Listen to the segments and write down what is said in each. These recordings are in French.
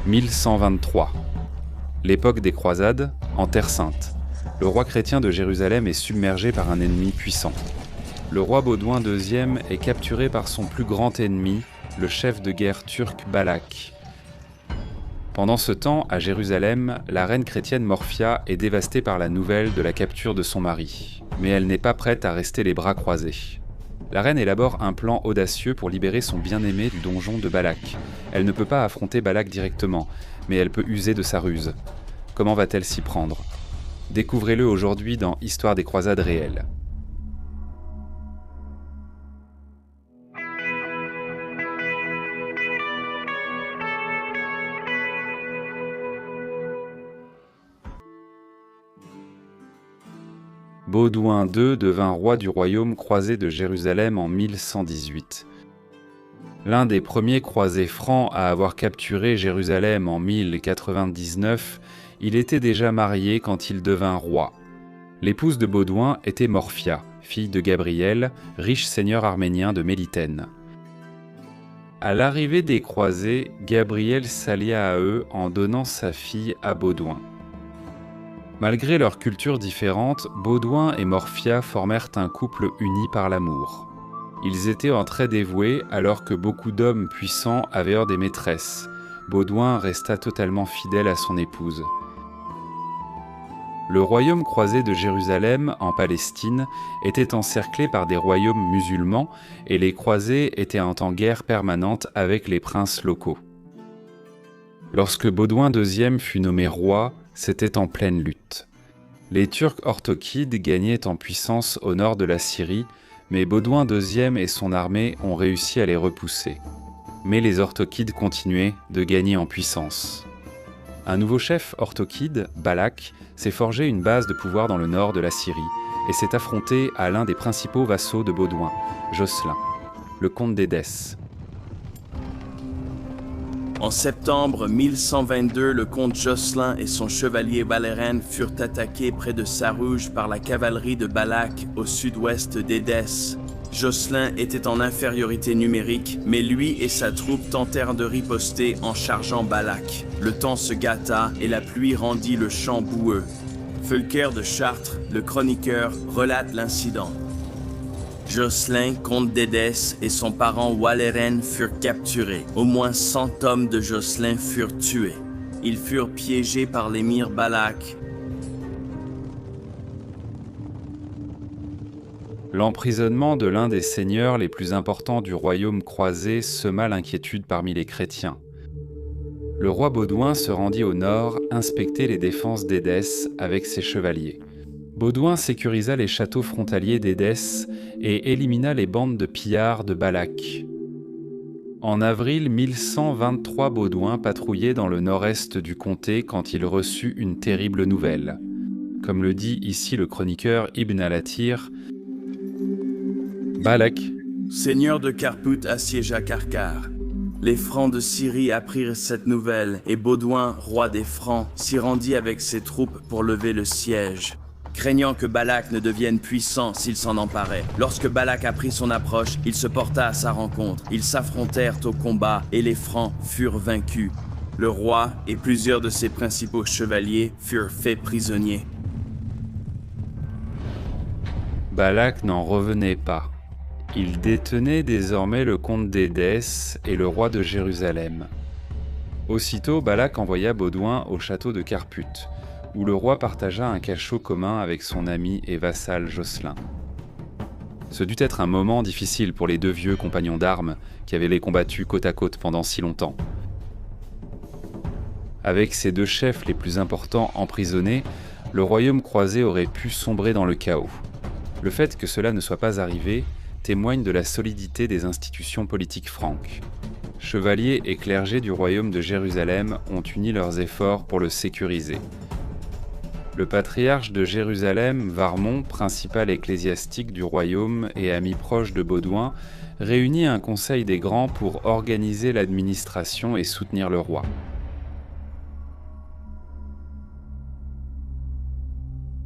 1123. L'époque des croisades, en Terre Sainte. Le roi chrétien de Jérusalem est submergé par un ennemi puissant. Le roi Baudouin II est capturé par son plus grand ennemi, le chef de guerre turc Balak. Pendant ce temps, à Jérusalem, la reine chrétienne Morphia est dévastée par la nouvelle de la capture de son mari. Mais elle n'est pas prête à rester les bras croisés. La reine élabore un plan audacieux pour libérer son bien-aimé du donjon de Balak. Elle ne peut pas affronter Balak directement, mais elle peut user de sa ruse. Comment va-t-elle s'y prendre ? Découvrez-le aujourd'hui dans Histoire des croisades réelles. Baudouin II devint roi du royaume croisé de Jérusalem en 1118. L'un des premiers croisés francs à avoir capturé Jérusalem en 1099, il était déjà marié quand il devint roi. L'épouse de Baudouin était Morphia, fille de Gabriel, riche seigneur arménien de Mélitène. À l'arrivée des croisés, Gabriel s'allia à eux en donnant sa fille à Baudouin. Malgré leurs cultures différentes, Baudouin et Morphia formèrent un couple uni par l'amour. Ils étaient très dévoués alors que beaucoup d'hommes puissants avaient des maîtresses. Baudouin resta totalement fidèle à son épouse. Le royaume croisé de Jérusalem, en Palestine, était encerclé par des royaumes musulmans et les croisés étaient en guerre permanente avec les princes locaux. Lorsque Baudouin II fut nommé roi, c'était en pleine lutte. Les Turcs orthokides gagnaient en puissance au nord de la Syrie, mais Baudouin II et son armée ont réussi à les repousser. Mais les orthokides continuaient de gagner en puissance. Un nouveau chef orthokide, Balak, s'est forgé une base de pouvoir dans le nord de la Syrie et s'est affronté à l'un des principaux vassaux de Baudouin, Jocelyn, le comte d'Édesse. En septembre 1122, le comte Jocelyn et son chevalier Valérène furent attaqués près de Sarouge par la cavalerie de Balak au sud-ouest d'Édesse. Jocelyn était en infériorité numérique, mais lui et sa troupe tentèrent de riposter en chargeant Balak. Le temps se gâta et la pluie rendit le champ boueux. Fulker de Chartres, le chroniqueur, relate l'incident. Jocelyn, comte d'Édesse, et son parent Walérène furent capturés. Au moins 100 hommes de Jocelyn furent tués. Ils furent piégés par l'émir Balak. L'emprisonnement de l'un des seigneurs les plus importants du royaume croisé sema l'inquiétude parmi les chrétiens. Le roi Baudouin se rendit au nord inspecter les défenses d'Édesse avec ses chevaliers. Baudouin sécurisa les châteaux frontaliers d'Édesse et élimina les bandes de pillards de Balak. En avril 1123, Baudouin patrouillait dans le nord-est du comté quand il reçut une terrible nouvelle. Comme le dit ici le chroniqueur Ibn al-Athir, Balak, seigneur de Carput, assiégea Karkar. Les Francs de Syrie apprirent cette nouvelle et Baudouin, roi des Francs, s'y rendit avec ses troupes pour lever le siège. Craignant que Balak ne devienne puissant s'il s'en emparait. Lorsque Balak apprit son approche, il se porta à sa rencontre. Ils s'affrontèrent au combat et les Francs furent vaincus. Le roi et plusieurs de ses principaux chevaliers furent faits prisonniers. Balak n'en revenait pas. Il détenait désormais le comte d'Édesse et le roi de Jérusalem. Aussitôt, Balak envoya Baudouin au château de Carput, où le roi partagea un cachot commun avec son ami et vassal Jocelyn. Ce dut être un moment difficile pour les deux vieux compagnons d'armes qui avaient les combattus côte à côte pendant si longtemps. Avec ces deux chefs les plus importants emprisonnés, le royaume croisé aurait pu sombrer dans le chaos. Le fait que cela ne soit pas arrivé témoigne de la solidité des institutions politiques franques. Chevaliers et clergés du royaume de Jérusalem ont uni leurs efforts pour le sécuriser. Le patriarche de Jérusalem, Varmon, principal ecclésiastique du royaume et ami proche de Baudouin, réunit un conseil des grands pour organiser l'administration et soutenir le roi.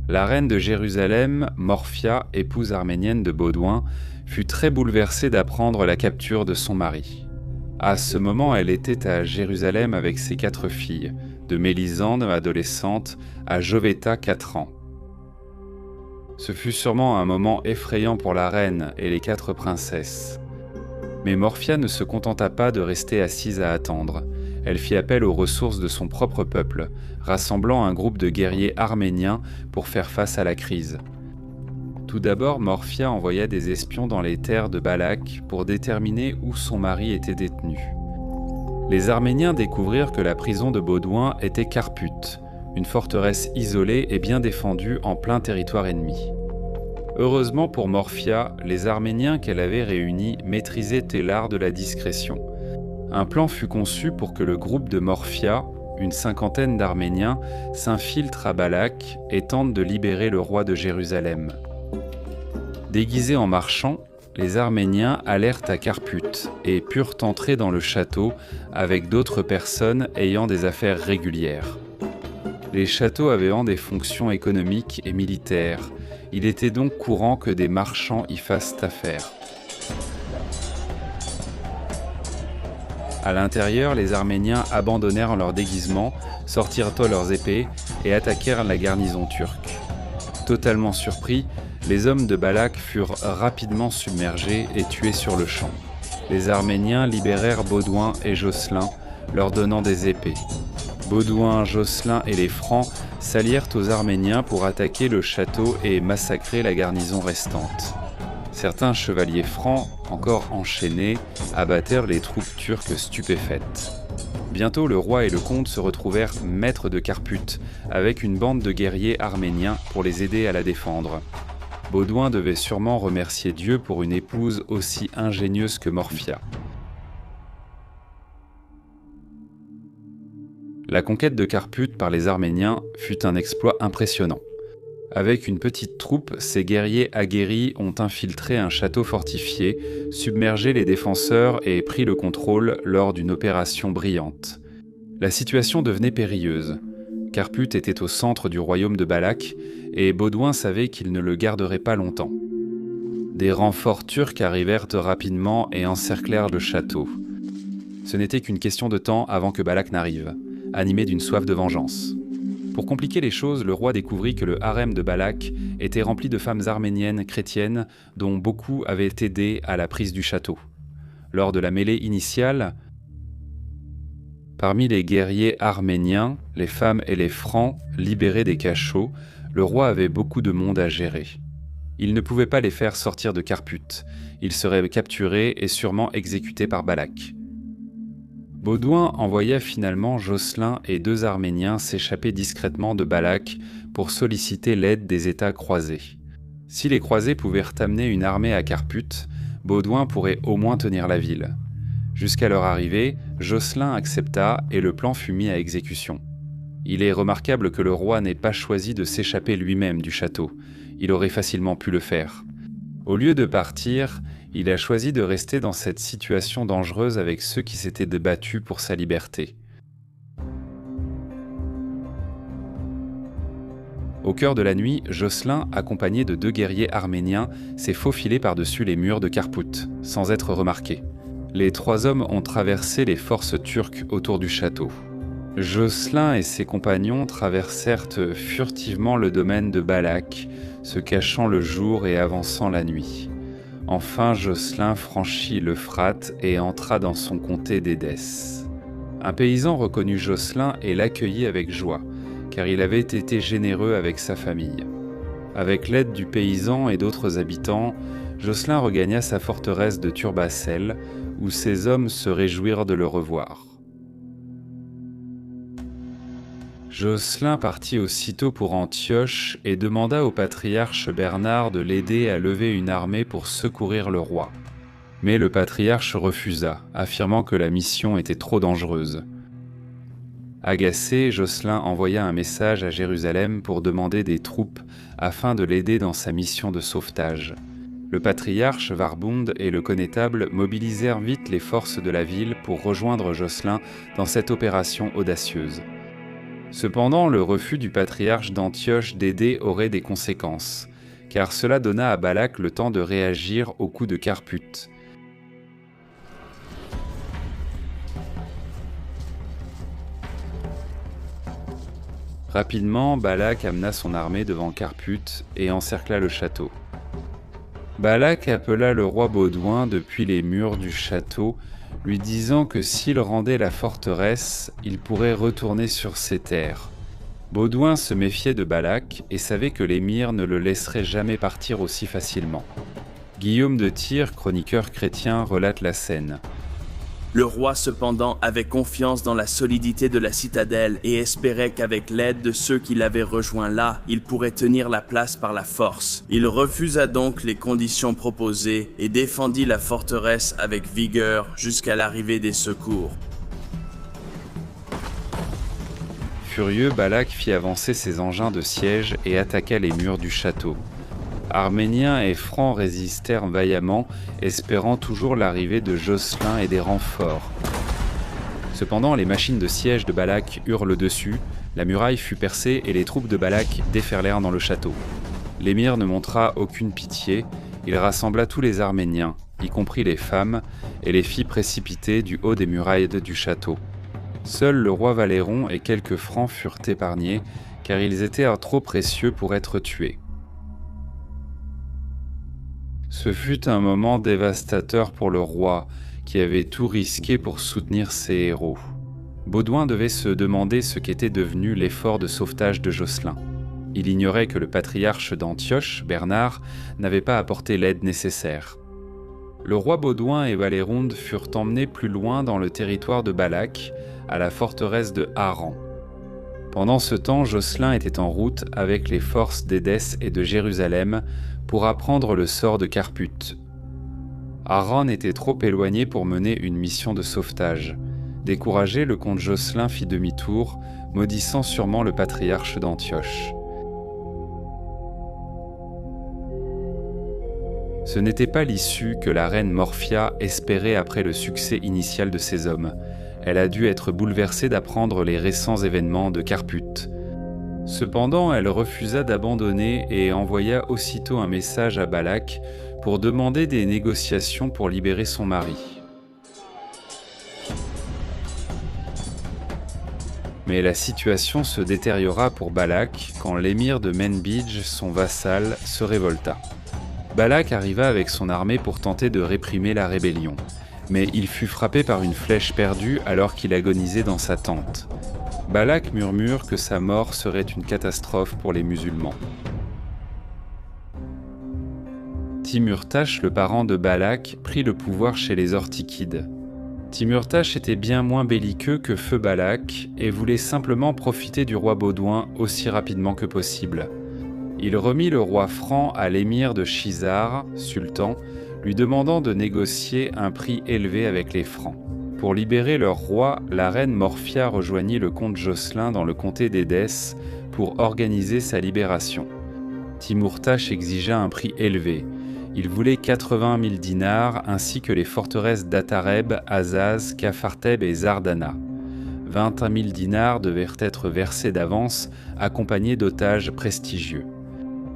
La reine de Jérusalem, Morphia, épouse arménienne de Baudouin, fut très bouleversée d'apprendre la capture de son mari. À ce moment, elle était à Jérusalem avec ses 4 filles, de Mélisande, adolescente, à Jovetta, 4 ans. Ce fut sûrement un moment effrayant pour la reine et les 4 princesses. Mais Morphia ne se contenta pas de rester assise à attendre. Elle fit appel aux ressources de son propre peuple, rassemblant un groupe de guerriers arméniens pour faire face à la crise. Tout d'abord, Morphia envoya des espions dans les terres de Balak pour déterminer où son mari était détenu. Les Arméniens découvrirent que la prison de Baudouin était Carpute, une forteresse isolée et bien défendue en plein territoire ennemi. Heureusement pour Morphia, les Arméniens qu'elle avait réunis maîtrisaient l'art de la discrétion. Un plan fut conçu pour que le groupe de Morphia, une 50aine d'Arméniens, s'infiltre à Balak et tente de libérer le roi de Jérusalem. Déguisés en marchands, les Arméniens allèrent à Carpute et purent entrer dans le château avec d'autres personnes ayant des affaires régulières. Les châteaux avaient des fonctions économiques et militaires. Il était donc courant que des marchands y fassent affaire. À l'intérieur, les Arméniens abandonnèrent leur déguisement, sortirent leurs épées et attaquèrent la garnison turque. Totalement surpris, les hommes de Balak furent rapidement submergés et tués sur le champ. Les Arméniens libérèrent Baudouin et Josselin, leur donnant des épées. Baudouin, Josselin et les Francs s'allièrent aux Arméniens pour attaquer le château et massacrer la garnison restante. Certains chevaliers francs, encore enchaînés, abattèrent les troupes turques stupéfaites. Bientôt, le roi et le comte se retrouvèrent maîtres de Carpute, avec une bande de guerriers arméniens pour les aider à la défendre. Baudouin devait sûrement remercier Dieu pour une épouse aussi ingénieuse que Morphia. La conquête de Carpute par les Arméniens fut un exploit impressionnant. Avec une petite troupe, ces guerriers aguerris ont infiltré un château fortifié, submergé les défenseurs et pris le contrôle lors d'une opération brillante. La situation devenait périlleuse. Carpute était au centre du royaume de Balak et Baudouin savait qu'il ne le garderait pas longtemps. Des renforts turcs arrivèrent rapidement et encerclèrent le château. Ce n'était qu'une question de temps avant que Balak n'arrive, animé d'une soif de vengeance. Pour compliquer les choses, le roi découvrit que le harem de Balak était rempli de femmes arméniennes chrétiennes dont beaucoup avaient aidé à la prise du château. Lors de la mêlée initiale, parmi les guerriers arméniens, les femmes et les francs libérés des cachots, le roi avait beaucoup de monde à gérer. Il ne pouvait pas les faire sortir de Carpute. Ils seraient capturés et sûrement exécutés par Balak. Baudouin envoya finalement Josselin et 2 Arméniens s'échapper discrètement de Balak pour solliciter l'aide des États croisés. Si les croisés pouvaient amener une armée à Carpute, Baudouin pourrait au moins tenir la ville. Jusqu'à leur arrivée, Josselin accepta et le plan fut mis à exécution. Il est remarquable que le roi n'ait pas choisi de s'échapper lui-même du château. Il aurait facilement pu le faire. Au lieu de partir, il a choisi de rester dans cette situation dangereuse avec ceux qui s'étaient débattus pour sa liberté. Au cœur de la nuit, Josselin, accompagné de 2 guerriers arméniens, s'est faufilé par-dessus les murs de Carpute, sans être remarqué. Les 3 hommes ont traversé les forces turques autour du château. Josselin et ses compagnons traversèrent furtivement le domaine de Balak, se cachant le jour et avançant la nuit. Enfin, Josselin franchit l'Euphrate et entra dans son comté d'Édesse. Un paysan reconnut Josselin et l'accueillit avec joie, car il avait été généreux avec sa famille. Avec l'aide du paysan et d'autres habitants, Josselin regagna sa forteresse de Turbacelle, où ses hommes se réjouirent de le revoir. Josselin partit aussitôt pour Antioche et demanda au patriarche Bernard de l'aider à lever une armée pour secourir le roi. Mais le patriarche refusa, affirmant que la mission était trop dangereuse. Agacé, Josselin envoya un message à Jérusalem pour demander des troupes afin de l'aider dans sa mission de sauvetage. Le patriarche Warbund et le connétable mobilisèrent vite les forces de la ville pour rejoindre Josselin dans cette opération audacieuse. Cependant, le refus du patriarche d'Antioche d'aider aurait des conséquences, car cela donna à Balak le temps de réagir au coup de Carpute. Rapidement, Balak amena son armée devant Carpute et encercla le château. Balak appela le roi Baudouin depuis les murs du château, lui disant que s'il rendait la forteresse, il pourrait retourner sur ses terres. Baudouin se méfiait de Balak et savait que l'émir ne le laisserait jamais partir aussi facilement. Guillaume de Tyr, chroniqueur chrétien, relate la scène. Le roi cependant avait confiance dans la solidité de la citadelle et espérait qu'avec l'aide de ceux qui l'avaient rejoint là, il pourrait tenir la place par la force. Il refusa donc les conditions proposées et défendit la forteresse avec vigueur jusqu'à l'arrivée des secours. Furieux, Balak fit avancer ses engins de siège et attaqua les murs du château. Arméniens et Francs résistèrent vaillamment, espérant toujours l'arrivée de Josselin et des renforts. Cependant, les machines de siège de Balak eurent le dessus, la muraille fut percée et les troupes de Balak déferlèrent dans le château. L'émir ne montra aucune pitié, il rassembla tous les Arméniens, y compris les femmes, et les fit précipiter du haut des murailles du château. Seul le roi Valéron et quelques Francs furent épargnés, car ils étaient trop précieux pour être tués. Ce fut un moment dévastateur pour le roi, qui avait tout risqué pour soutenir ses héros. Baudouin devait se demander ce qu'était devenu l'effort de sauvetage de Josselin. Il ignorait que le patriarche d'Antioche, Bernard, n'avait pas apporté l'aide nécessaire. Le roi Baudouin et Valéronde furent emmenés plus loin dans le territoire de Balak, à la forteresse de Harran. Pendant ce temps, Josselin était en route avec les forces d'Édesse et de Jérusalem pour apprendre le sort de Carpute. Harran était trop éloigné pour mener une mission de sauvetage. Découragé, le comte Josselin fit demi-tour, maudissant sûrement le patriarche d'Antioche. Ce n'était pas l'issue que la reine Morphia espérait après le succès initial de ses hommes. Elle a dû être bouleversée d'apprendre les récents événements de Carpute. Cependant, elle refusa d'abandonner et envoya aussitôt un message à Balak pour demander des négociations pour libérer son mari. Mais la situation se détériora pour Balak quand l'émir de Menbidj, son vassal, se révolta. Balak arriva avec son armée pour tenter de réprimer la rébellion, mais il fut frappé par une flèche perdue alors qu'il agonisait dans sa tente. Balak murmure que sa mort serait une catastrophe pour les musulmans. Timurtash, le parent de Balak, prit le pouvoir chez les Ortikides. Timurtash était bien moins belliqueux que feu Balak et voulait simplement profiter du roi Baudouin aussi rapidement que possible. Il remit le roi franc à l'émir de Chizar, sultan, lui demandant de négocier un prix élevé avec les Francs. Pour libérer leur roi, la reine Morphia rejoignit le comte Josselin dans le comté d'Édesse pour organiser sa libération. Timurtash exigea un prix élevé. Il voulait 80 000 dinars ainsi que les forteresses d'Atareb, Azaz, Capharteb et Zardana. 21 000 dinars devaient être versés d'avance, accompagnés d'otages prestigieux.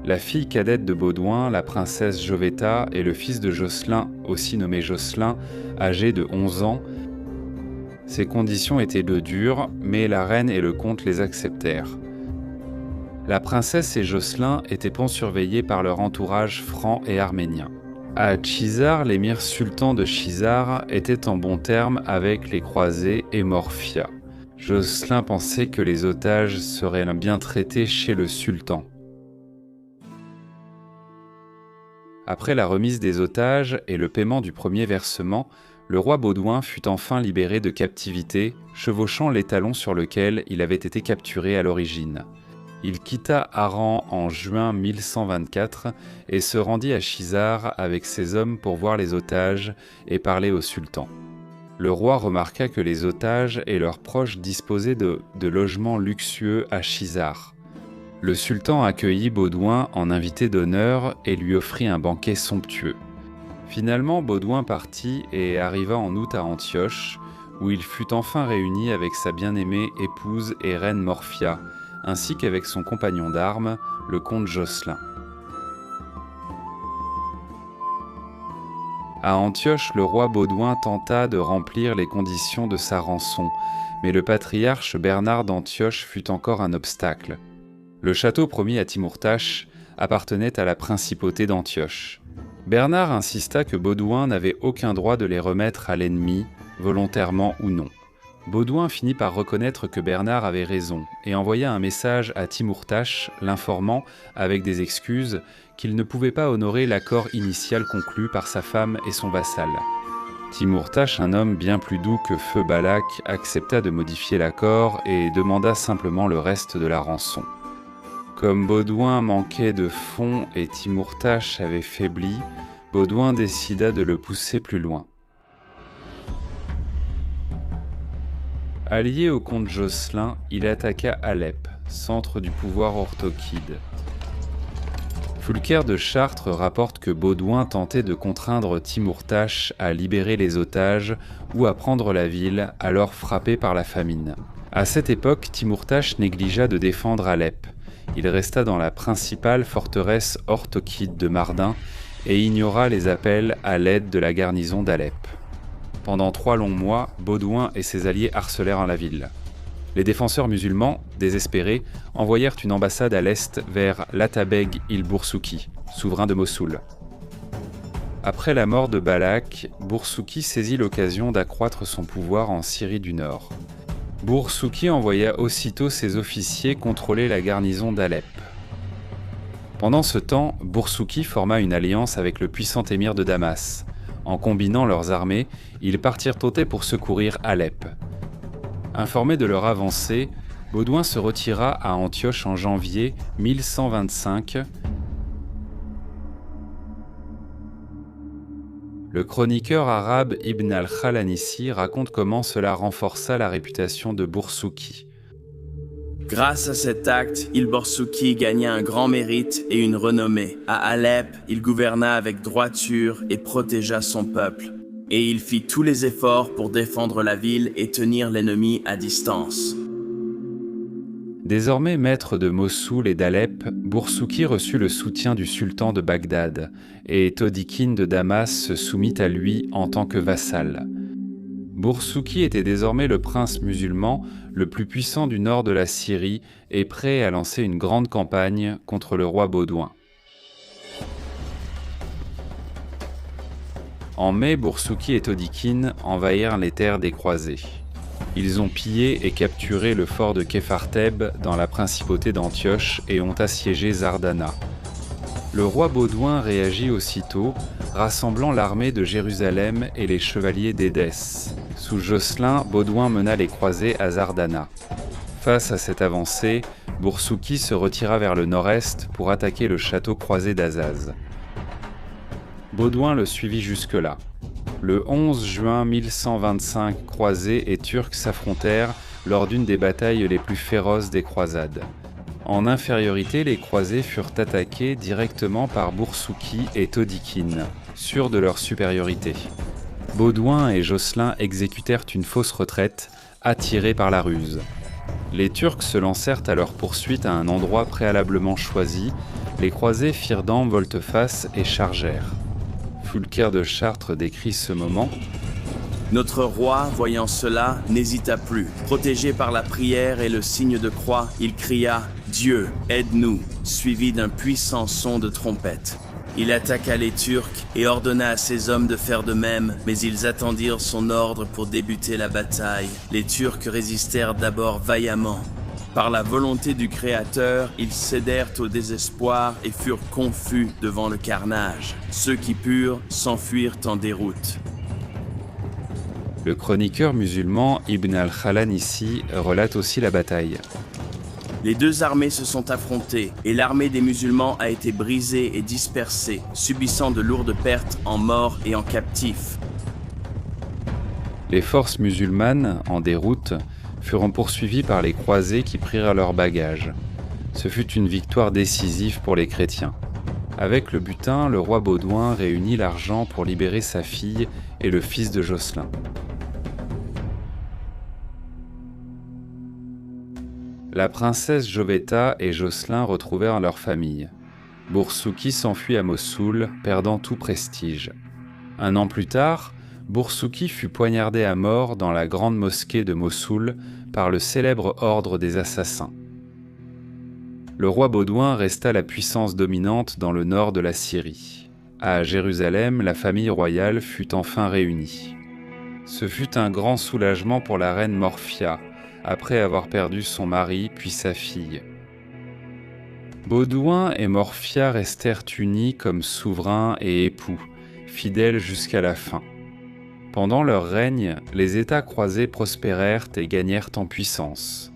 La fille cadette de Baudouin, la princesse Joveta, et le fils de Josselin, aussi nommé Josselin, âgé de 11 ans. Ces conditions étaient dures, mais la reine et le comte les acceptèrent. La princesse et Josselin étaient surveillés par leur entourage franc et arménien. À Chizar, l'émir sultan de Chizar était en bons termes avec les croisés et Morphia. Josselin pensait que les otages seraient bien traités chez le sultan. Après la remise des otages et le paiement du premier versement, le roi Baudouin fut enfin libéré de captivité, chevauchant l'étalon sur lequel il avait été capturé à l'origine. Il quitta Harran en juin 1124 et se rendit à Chizar avec ses hommes pour voir les otages et parler au sultan. Le roi remarqua que les otages et leurs proches disposaient de logements luxueux à Chizar. Le sultan accueillit Baudouin en invité d'honneur et lui offrit un banquet somptueux. Finalement, Baudouin partit et arriva en août à Antioche, où il fut enfin réuni avec sa bien-aimée épouse et reine Morphia, ainsi qu'avec son compagnon d'armes, le comte Josselin. À Antioche, le roi Baudouin tenta de remplir les conditions de sa rançon, mais le patriarche Bernard d'Antioche fut encore un obstacle. Le château promis à Timurtash appartenait à la principauté d'Antioche. Bernard insista que Baudouin n'avait aucun droit de les remettre à l'ennemi, volontairement ou non. Baudouin finit par reconnaître que Bernard avait raison et envoya un message à Timurtash l'informant, avec des excuses, qu'il ne pouvait pas honorer l'accord initial conclu par sa femme et son vassal. Timurtash, un homme bien plus doux que Feu Balak, accepta de modifier l'accord et demanda simplement le reste de la rançon. Comme Baudouin manquait de fonds et Timurtash avait faibli, Baudouin décida de le pousser plus loin. Allié au comte Josselin, il attaqua Alep, centre du pouvoir orthokide. Fulker de Chartres rapporte que Baudouin tentait de contraindre Timurtash à libérer les otages ou à prendre la ville, alors frappée par la famine. À cette époque, Timurtash négligea de défendre Alep. Il resta dans la principale forteresse orthokide de Mardin et ignora les appels à l'aide de la garnison d'Alep. Pendant 3 longs mois, Baudouin et ses alliés harcelèrent la ville. Les défenseurs musulmans, désespérés, envoyèrent une ambassade à l'est vers l'Atabeg il-Boursouki, souverain de Mossoul. Après la mort de Balak, Boursouki saisit l'occasion d'accroître son pouvoir en Syrie du Nord. Boursouki envoya aussitôt ses officiers contrôler la garnison d'Alep. Pendant ce temps, Boursouki forma une alliance avec le puissant émir de Damas. En combinant leurs armées, ils partirent ôter pour secourir Alep. Informé de leur avancée, Baudouin se retira à Antioche en janvier 1125. Le chroniqueur arabe Ibn al-Khalanissi raconte comment cela renforça la réputation de Boursouki. Grâce à cet acte, il-Boursouki gagna un grand mérite et une renommée. À Alep, il gouverna avec droiture et protégea son peuple. Et il fit tous les efforts pour défendre la ville et tenir l'ennemi à distance. Désormais maître de Mossoul et d'Alep, Boursouki reçut le soutien du sultan de Bagdad, et Todikin de Damas se soumit à lui en tant que vassal. Boursouki était désormais le prince musulman le plus puissant du nord de la Syrie et prêt à lancer une grande campagne contre le roi Baudouin. En mai, Boursouki et Todikin envahirent les terres des croisés. Ils ont pillé et capturé le fort de Kefarteb dans la principauté d'Antioche et ont assiégé Zardana. Le roi Baudouin réagit aussitôt, rassemblant l'armée de Jérusalem et les chevaliers d'Édesse. Sous Josselin, Baudouin mena les croisés à Zardana. Face à cette avancée, Boursouki se retira vers le nord-est pour attaquer le château croisé d'Azaz. Baudouin le suivit jusque-là. Le 11 juin 1125, croisés et Turcs s'affrontèrent lors d'une des batailles les plus féroces des croisades. En infériorité, les croisés furent attaqués directement par Boursouki et Todikin, sûrs de leur supériorité. Baudouin et Josselin exécutèrent une fausse retraite, attirés par la ruse. Les Turcs se lancèrent à leur poursuite à un endroit préalablement choisi. Les croisés firent d'ample volte-face et chargèrent. Fulker de Chartres décrit ce moment. Notre roi, voyant cela, n'hésita plus. Protégé par la prière et le signe de croix, il cria « Dieu, aide-nous !» suivi d'un puissant son de trompette. Il attaqua les Turcs et ordonna à ses hommes de faire de même, mais ils attendirent son ordre pour débuter la bataille. Les Turcs résistèrent d'abord vaillamment. Par la volonté du Créateur, ils cédèrent au désespoir et furent confus devant le carnage. Ceux qui purent s'enfuirent en déroute. Le chroniqueur musulman Ibn al-Khalanissi relate aussi la bataille. Les deux armées se sont affrontées et l'armée des musulmans a été brisée et dispersée, subissant de lourdes pertes en morts et en captifs. Les forces musulmanes, en déroute, furent poursuivies par les croisés qui prirent leurs bagages. Ce fut une victoire décisive pour les chrétiens. Avec le butin, le roi Baudouin réunit l'argent pour libérer sa fille et le fils de Josselin. La princesse Jovetta et Josselin retrouvèrent leur famille. Boursouki s'enfuit à Mossoul, perdant tout prestige. Un an plus tard, Boursouki fut poignardé à mort dans la grande mosquée de Mossoul par le célèbre ordre des assassins. Le roi Baudouin resta la puissance dominante dans le nord de la Syrie. À Jérusalem, la famille royale fut enfin réunie. Ce fut un grand soulagement pour la reine Morphia, après avoir perdu son mari puis sa fille. Baudouin et Morphia restèrent unis comme souverains et époux, fidèles jusqu'à la fin. Pendant leur règne, les États croisés prospérèrent et gagnèrent en puissance.